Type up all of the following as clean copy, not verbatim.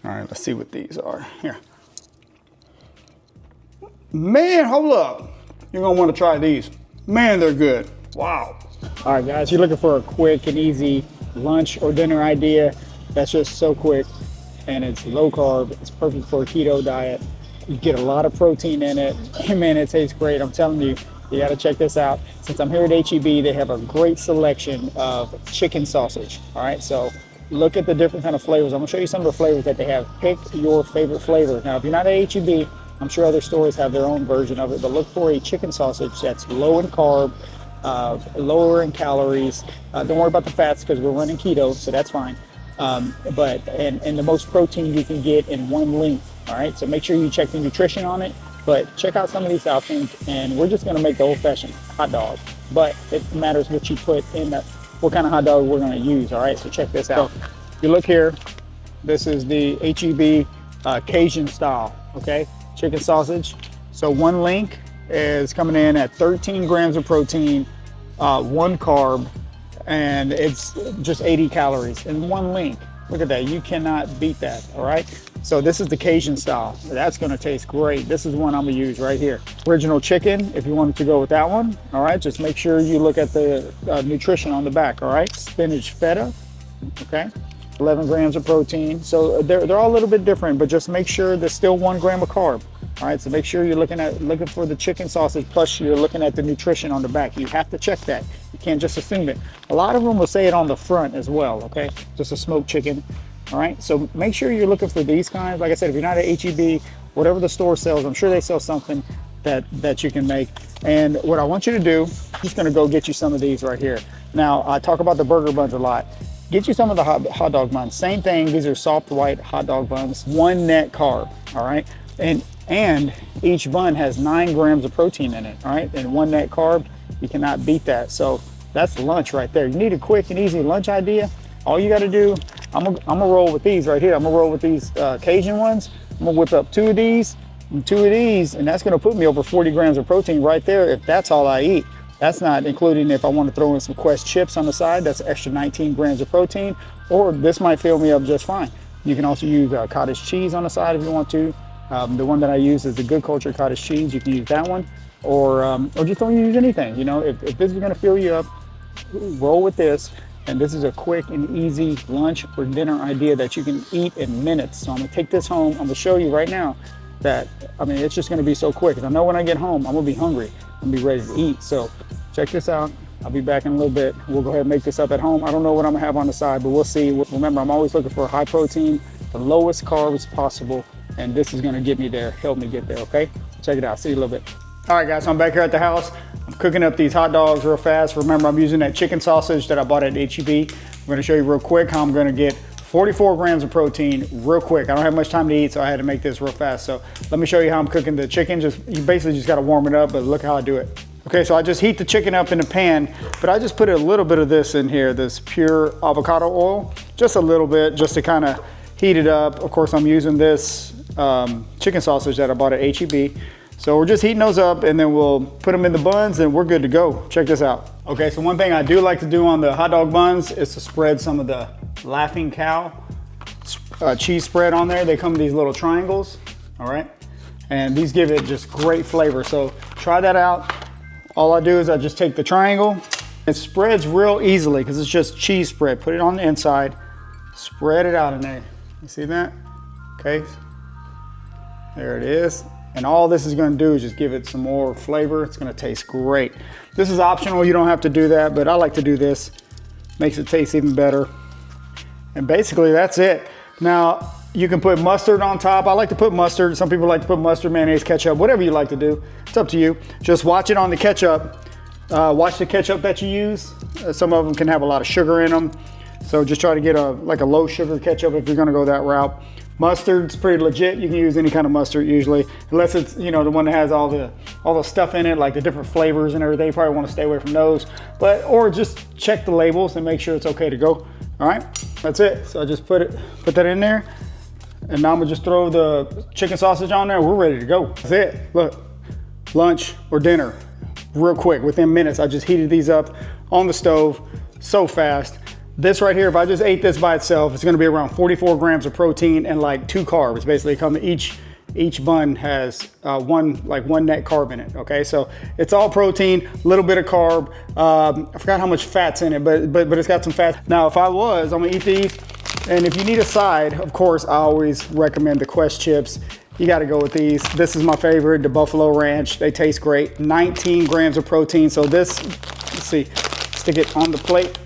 All right, let's see what these are. Here. Man, hold up. You're gonna wanna try these. Man, they're good. Wow. All right, guys, you're looking for a quick and easy lunch or dinner idea that's just so quick, and it's low carb. It's perfect for a keto diet. You get a lot of protein in it. And man, it tastes great. I'm telling you, you gotta check this out. Since I'm here at HEB, they have a great selection of chicken sausage. All right, so look at the different kind of flavors. I'm gonna show you some of the flavors that they have. Pick your favorite flavor. Now, if you're not at HEB, I'm sure other stores have their own version of it, but look for a chicken sausage that's low in carb, lower in calories. Don't worry about the fats because we're running keto, so that's fine. And the most protein you can get in one length. All right, so make sure you check the nutrition on it, but check out some of these options, and we're just gonna make the old-fashioned hot dog, but it matters what you put in that, what kind of hot dog we're gonna use. All right, so check this out. If you look here, this is the HEB Cajun style, okay? Chicken sausage. So one link is coming in at 13 grams of protein, 1 carb, and it's just 80 calories in one link. Look at that, you cannot beat that, all right? So this is the Cajun style. That's gonna taste great. This is one I'm gonna use right here. Original chicken, if you wanted to go with that one, all right? Just make sure you look at the nutrition on the back, all right? Spinach feta, okay? 11 grams of protein. So they're all a little bit different, but just make sure there's still 1 gram of carb. All right, so make sure you're looking for the chicken sausage, plus you're looking at the nutrition on the back. You have to check that. You can't just assume it. A lot of them will say it on the front as well, okay? Just a smoked chicken. All right, so make sure you're looking for these kinds. Like I said, if you're not at HEB, whatever the store sells, I'm sure they sell something that you can make. And what I want you to do, I'm just gonna go get you some of these right here. Now, I talk about the burger buns a lot. Get you some of the hot dog buns. Same thing, these are soft white hot dog buns, 1 net carb, all right? And each bun has 9 grams of protein in it, all right? And 1 net carb, you cannot beat that. So that's lunch right there. You need a quick and easy lunch idea. All you gotta do, I'm gonna roll with these right here. I'm gonna roll with these Cajun ones. I'm gonna whip up 2 of these, and that's gonna put me over 40 grams of protein right there if that's all I eat. That's not including if I want to throw in some Quest chips on the side, that's extra 19 grams of protein, or this might fill me up just fine. You can also use cottage cheese on the side if you want to. The one that I use is the Good Culture cottage cheese. You can use that one, or just don't use anything. You know, if this is gonna fill you up, roll with this. And this is a quick and easy lunch or dinner idea that you can eat in minutes. So I'm gonna take this home. I'm gonna show you right now that, I mean, it's just gonna be so quick. Because I know when I get home, I'm gonna be hungry. I'm gonna be ready to eat. So check this out. I'll be back in a little bit. We'll go ahead and make this up at home. I don't know what I'm gonna have on the side, but we'll see. Remember, I'm always looking for high protein, the lowest carbs possible. And this is gonna get me there, help me get there, okay? Check it out, see you in a little bit. All right, guys, so I'm back here at the house. I'm cooking up these hot dogs real fast. Remember, I'm using that chicken sausage that I bought at HEB. I'm gonna show you real quick how I'm gonna get 44 grams of protein real quick. I don't have much time to eat, so I had to make this real fast. So let me show you how I'm cooking the chicken. You basically just gotta warm it up, but look how I do it. Okay, so I just heat the chicken up in the pan, but I just put a little bit of this in here, this pure avocado oil, just a little bit, just to kind of heat it up. Of course, I'm using this chicken sausage that I bought at HEB. So we're just heating those up, and then we'll put them in the buns and we're good to go. Check this out. Okay, so one thing I do like to do on the hot dog buns is to spread some of the Laughing Cow cheese spread on there. They come in these little triangles, all right? And these give it just great flavor. So try that out. All I do is I just take the triangle. It spreads real easily because it's just cheese spread. Put it on the inside, spread it out in there. You see that? Okay, there it is. And all this is gonna do is just give it some more flavor. It's gonna taste great. This is optional, you don't have to do that, but I like to do this. Makes it taste even better. And basically that's it. Now, you can put mustard on top. I like to put mustard. Some people like to put mustard, mayonnaise, ketchup, whatever you like to do. It's up to you. Just watch it on the ketchup. Watch the ketchup that you use. Some of them can have a lot of sugar in them. So just try to get like a low sugar ketchup if you're gonna go that route. Mustard's pretty legit. You can use any kind of mustard usually, unless it's, you know, the one that has all the stuff in it, like the different flavors and everything. You probably want to stay away from those, or just check the labels and make sure it's okay to go. All right, that's it. So I just put that in there, and now I'm gonna just throw the chicken sausage on there. We're ready to go. That's it. Look, lunch or dinner, real quick, within minutes. I just heated these up on the stove so fast. This right here, if I just ate this by itself, it's gonna be around 44 grams of protein and like 2 carbs. Basically, each bun has one net carb in it, okay? So it's all protein, a little bit of carb. I forgot how much fat's in it, but it's got some fat. Now, if I'm gonna eat these, and if you need a side, of course, I always recommend the Quest chips. You gotta go with these. This is my favorite, the Buffalo Ranch. They taste great. 19 grams of protein. So this, let's see, stick it on the plate.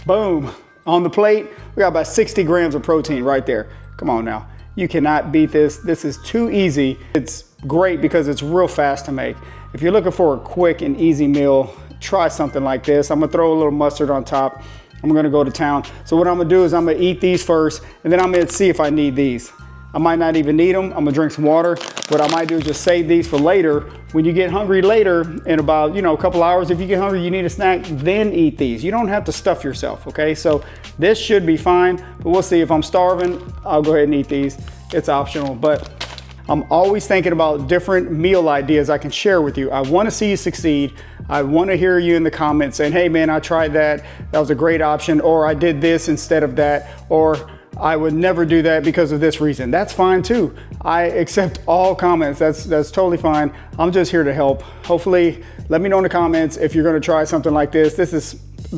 Boom, on the plate. We got about 60 grams of protein right there. Come on now. You cannot beat this. This is too easy. It's great because it's real fast to make. If you're looking for a quick and easy meal, try something like this. I'm gonna throw a little mustard on top. I'm gonna go to town. So what I'm gonna do is I'm gonna eat these first, and then I'm gonna see if I need these. I might not even need them. I'm gonna drink some water. What I might do is just save these for later. When you get hungry later, in about a couple hours, if you get hungry, you need a snack, then eat these. You don't have to stuff yourself, okay? So this should be fine, but we'll see. If I'm starving, I'll go ahead and eat these. It's optional, but I'm always thinking about different meal ideas I can share with you. I wanna see you succeed. I wanna hear you in the comments saying, hey man, I tried that. That was a great option, or I did this instead of that, or I would never do that because of this reason. That's fine too. I accept all comments. That's totally fine. I'm just here to help. Hopefully, let me know in the comments if you're gonna try something like this. This is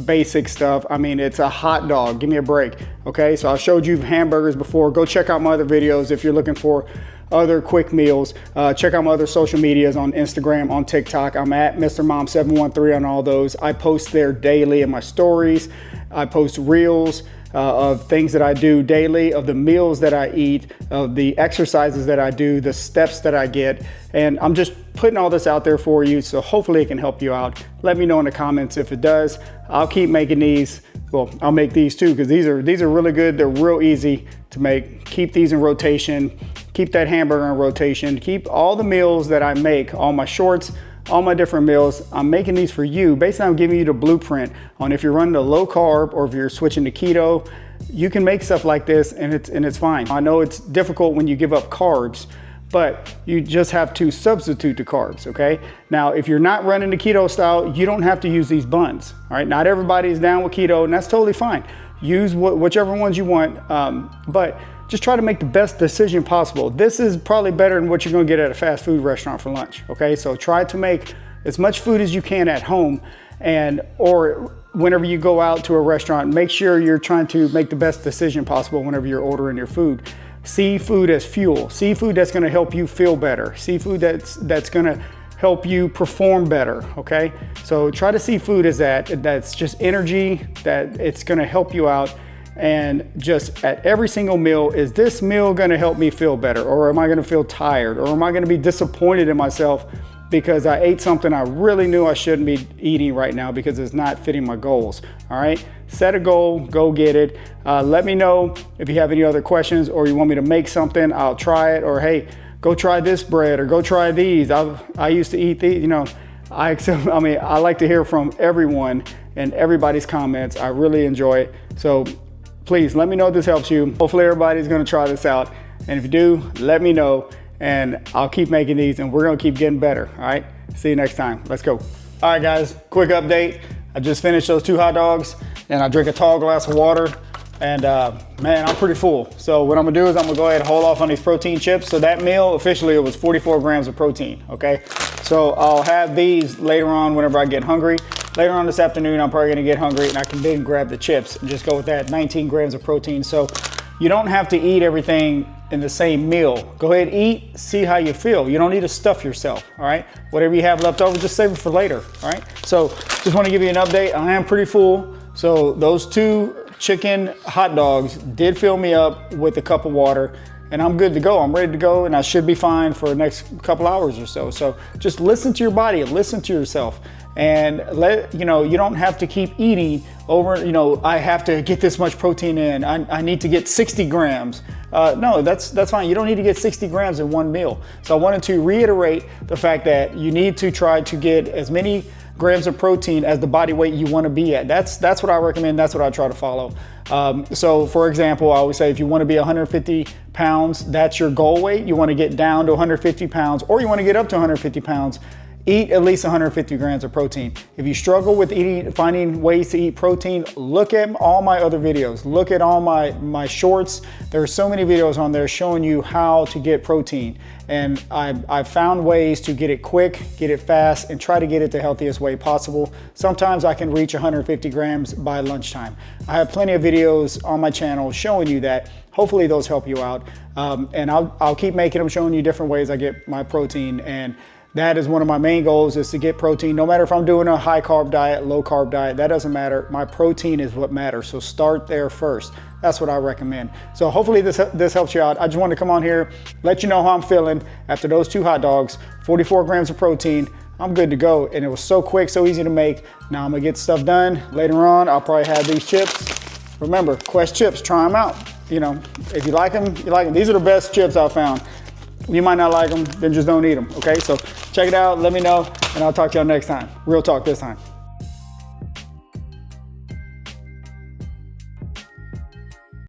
basic stuff. I mean, it's a hot dog. Give me a break. Okay, so I showed you hamburgers before. Go check out my other videos if you're looking for other quick meals. Check out my other social medias on Instagram, on TikTok. I'm at Mr. Mom 713 on all those. I post there daily in my stories. I post reels of things that I do daily, of the meals that I eat, of the exercises that I do, the steps that I get. And I'm just putting all this out there for you, so hopefully it can help you out. Let me know in the comments if it does. I'll keep making these. Well, I'll make these too, because these are really good. They're real easy to make. Keep these in rotation. Keep that hamburger in rotation. Keep all the meals that I make, all my shorts, all my different meals. I'm making these for you. Basically, I'm giving you the blueprint on if you're running a low carb or if you're switching to keto. You can make stuff like this and it's fine. I know it's difficult when you give up carbs, but you just have to substitute the carbs, okay? Now, if you're not running the keto style, you don't have to use these buns, all right? Not everybody is down with keto, and that's totally fine. Use whichever ones you want, but just try to make the best decision possible. This is probably better than what you're gonna get at a fast food restaurant for lunch, okay? So try to make as much food as you can at home, or whenever you go out to a restaurant, make sure you're trying to make the best decision possible whenever you're ordering your food. See food as fuel. See food that's gonna help you feel better. See food that's gonna help you perform better, okay? So try to see food as that's just energy, that it's gonna help you out. And just at every single meal, is this meal gonna help me feel better? Or am I gonna feel tired? Or am I gonna be disappointed in myself because I ate something I really knew I shouldn't be eating right now because it's not fitting my goals, all right? Set a goal, go get it. Let me know if you have any other questions or you want me to make something, I'll try it. Or hey, go try this bread or go try these. I used to eat these, I like to hear from everyone and everybody's comments. I really enjoy it. So please let me know if this helps you. Hopefully everybody's gonna try this out. And if you do, let me know and I'll keep making these and we're gonna keep getting better, all right? See you next time, let's go. All right guys, quick update. I just finished those 2 hot dogs and I drink a tall glass of water and man, I'm pretty full. So what I'm gonna do is I'm gonna go ahead and hold off on these protein chips. So that meal, officially it was 44 grams of protein, okay? So I'll have these later on whenever I get hungry. Later on this afternoon, I'm probably gonna get hungry and I can then grab the chips and just go with that, 19 grams of protein. So you don't have to eat everything in the same meal. Go ahead, eat, see how you feel. You don't need to stuff yourself, all right? Whatever you have left over, just save it for later, all right? So just wanna give you an update. I am pretty full. So those 2 chicken hot dogs did fill me up with a cup of water and I'm good to go. I'm ready to go and I should be fine for the next couple hours or so. So just listen to your body, listen to yourself. And you don't have to keep eating over, I have to get this much protein in. I need to get 60 grams. No, that's fine. You don't need to get 60 grams in one meal. So I wanted to reiterate the fact that you need to try to get as many grams of protein as the body weight you want to be at. That's what I recommend. That's what I try to follow. So for example, I always say if you want to be 150 pounds, that's your goal weight. You want to get down to 150 pounds or you want to get up to 150 pounds. eat at least 150 grams of protein. If you struggle with finding ways to eat protein, look at all my other videos. Look at all my shorts. There are so many videos on there showing you how to get protein. And I've found ways to get it quick, get it fast, and try to get it the healthiest way possible. Sometimes I can reach 150 grams by lunchtime. I have plenty of videos on my channel showing you that. Hopefully those help you out. And I'll keep making them, showing you different ways I get my protein. And that is one of my main goals, is to get protein. No matter if I'm doing a high carb diet, low carb diet, that doesn't matter. My protein is what matters. So start there first. That's what I recommend. So hopefully this helps you out. I just wanted to come on here, let you know how I'm feeling after those 2 hot dogs, 44 grams of protein. I'm good to go. And it was so quick, so easy to make. Now I'm gonna get stuff done. Later on, I'll probably have these chips. Remember, Quest chips, try them out. You know, if you like them, you like them. These are the best chips I've found. You might not like them, then just don't eat them, okay? So check it out, let me know, and I'll talk to y'all next time. Real talk this time.